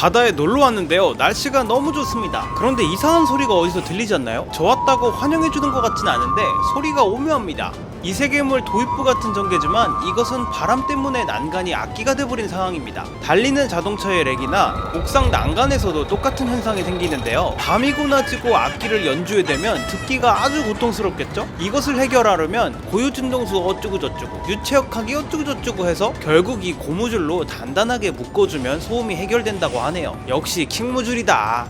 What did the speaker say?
바다에 놀러 왔는데요. 날씨가 너무 좋습니다. 그런데 이상한 소리가 어디서 들리지 않나요? 저 왔다고 환영해주는 것 같진 않은데 소리가 오묘합니다. 이세계물 도입부 같은 전개지만 이것은 바람 때문에 난간이 악기가 돼버린 상황입니다. 달리는 자동차의 렉이나 옥상 난간에서도 똑같은 현상이 생기는데요. 밤이고 낮이고 악기를 연주해 대면 듣기가 아주 고통스럽겠죠? 이것을 해결하려면 고유진동수 어쩌고저쩌고 유체역하기 어쩌고저쩌고 해서 결국 이 고무줄로 단단하게 묶어주면 소음이 해결된다고 하네요. 역시 킹무줄이다.